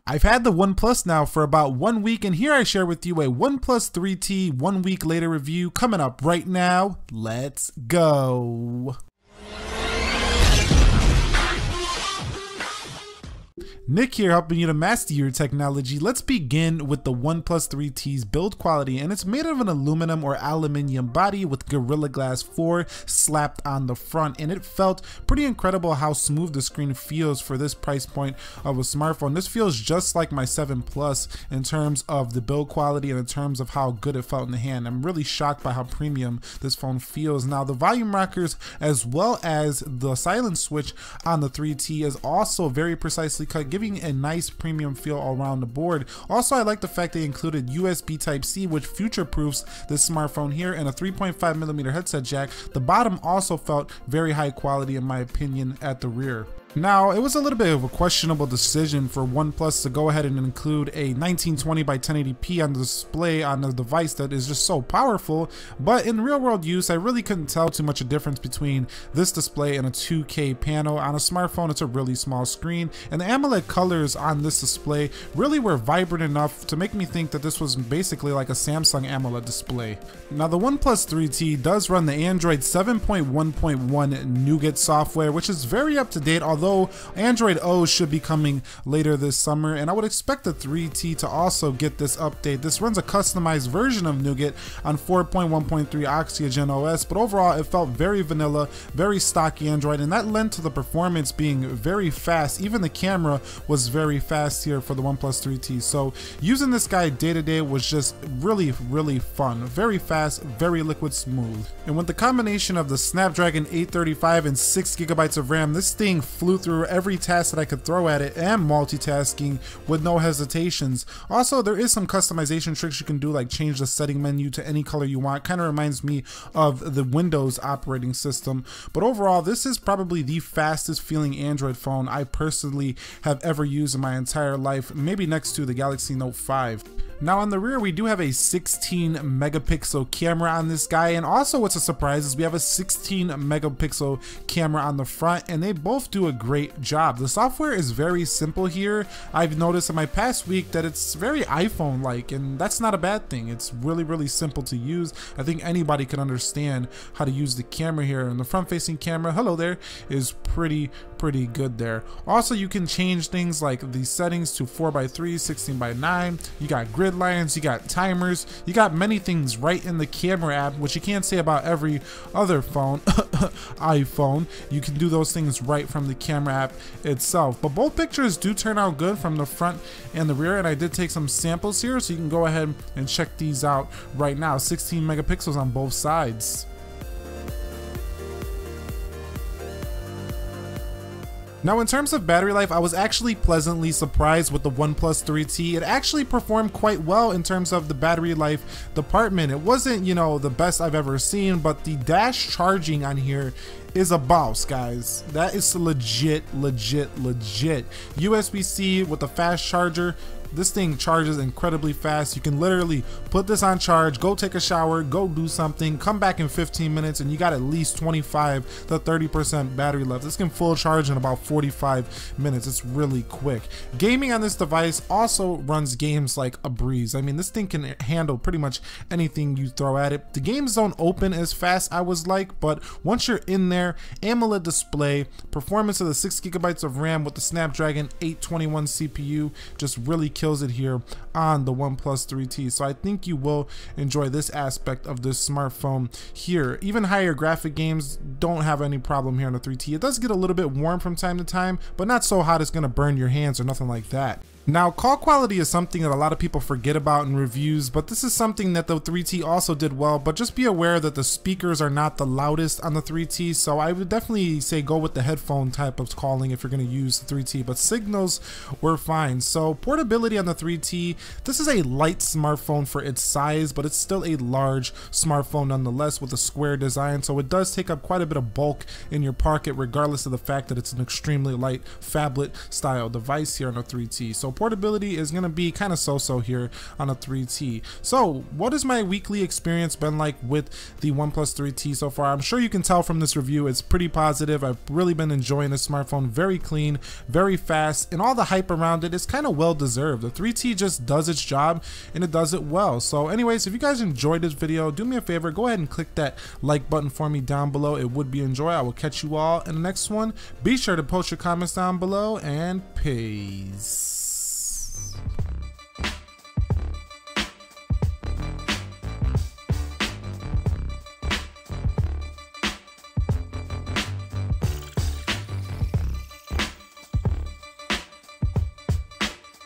I've had the OnePlus now for about 1 week, and here I share with you a OnePlus 3T 1 week later review coming up right now. Let's go. Nick here, helping you to master your technology. Let's begin with the OnePlus 3T's build quality, and it's made of an aluminum or aluminium body with Gorilla Glass 4 slapped on the front, and it felt pretty incredible how smooth the screen feels for this price point of a smartphone. This feels just like my 7 Plus in terms of the build quality and in terms of how good it felt in the hand. I'm really shocked by how premium this phone feels. Now, the volume rockers as well as the silence switch on the 3T is also very precisely cut, giving a nice premium feel all around the board. Also, I like the fact they included USB Type-C, which future-proofs this smartphone here, and a 3.5mm headset jack. The bottom also felt very high quality in my opinion at the rear. Now, it was a little bit of a questionable decision for OnePlus to go ahead and include a 1920 by 1080p on the display on a device that is just so powerful, but in real world use, I really couldn't tell too much a difference between this display and a 2K panel. On a smartphone, it's a really small screen, and the AMOLED colors on this display really were vibrant enough to make me think that this was basically like a Samsung AMOLED display. Now, the OnePlus 3T does run the Android 7.1.1 Nougat software, which is very up to date, although Android O should be coming later this summer, and I would expect the 3T to also get this update. This runs a customized version of Nougat on 4.1.3 Oxygen OS, but overall it felt very vanilla, very stock Android, and that lent to the performance being very fast. Even the camera was very fast here for the OnePlus 3T, so using this guy day to day was just really fun. Very fast, very liquid smooth. And with the combination of the Snapdragon 835 and 6GB of RAM, this thing flew through every task that I could throw at it, and multitasking with no hesitations. Also, there is some customization tricks you can do, like change the setting menu to any color you want. Kind of reminds me of the Windows operating system. But overall, this is probably the fastest feeling Android phone I personally have ever used in my entire life, maybe next to the Galaxy Note 5. Now, on the rear, we do have a 16 megapixel camera on this guy, and also what's a surprise is we have a 16 megapixel camera on the front, and they both do a great job. The software is very simple here. I've noticed in my past week that it's very iPhone-like, and that's not a bad thing. It's really simple to use. I think anybody can understand how to use the camera here, and the front-facing camera, hello there, is pretty good there. Also, you can change things like the settings to 4:3, 16:9. You got grid lines, you got timers, you got many things right in the camera app, which you can't say about every other phone, iPhone. You can do those things right from the camera app itself. But both pictures do turn out good from the front and the rear, and I did take some samples here, so you can go ahead and check these out right now. 16 megapixels on both sides. Now, in terms of battery life, I was actually pleasantly surprised with the OnePlus 3T. It actually performed quite well in terms of the battery life department. It wasn't, you know, the best I've ever seen, but the dash charging on here is a boss, guys. That is legit. USB-C with a fast charger. This thing charges incredibly fast. You can literally put this on charge, go take a shower, go do something, come back in 15 minutes, and you got at least 25 to 30% battery left. This can full charge in about 45 minutes. It's really quick. Gaming on this device also runs games like a breeze. I mean, this thing can handle pretty much anything you throw at it. The games don't open as fast, I was like, but once you're in there, AMOLED display, performance of the 6GB of RAM with the Snapdragon 821 CPU just really kills it here on the OnePlus 3T. So I think you will enjoy this aspect of this smartphone here. Even higher graphic games don't have any problem here on the 3T. It does get a little bit warm from time to time, but not so hot it's gonna burn your hands or nothing like that. Now, call quality is something that a lot of people forget about in reviews, but this is something that the 3T also did well. But just be aware that the speakers are not the loudest on the 3T, so I would definitely say go with the headphone type of calling if you're going to use the 3T, but signals were fine. So portability on the 3T, this is a light smartphone for its size, but it's still a large smartphone nonetheless with a square design, so it does take up quite a bit of bulk in your pocket regardless of the fact that it's an extremely light phablet style device here on the 3T. So portability is gonna be kind of so-so here on a 3T. So what has my weekly experience been like with the OnePlus 3T so far? I'm sure you can tell from this review, it's pretty positive. I've really been enjoying this smartphone. Very clean, very fast, and all the hype around it is kind of well deserved. The 3T just does its job and it does it well. So anyways, if you guys enjoyed this video, do me a favor, go ahead and click that like button for me down below. It would be enjoy. I will catch you all in the next one. Be sure to post your comments down below, and peace.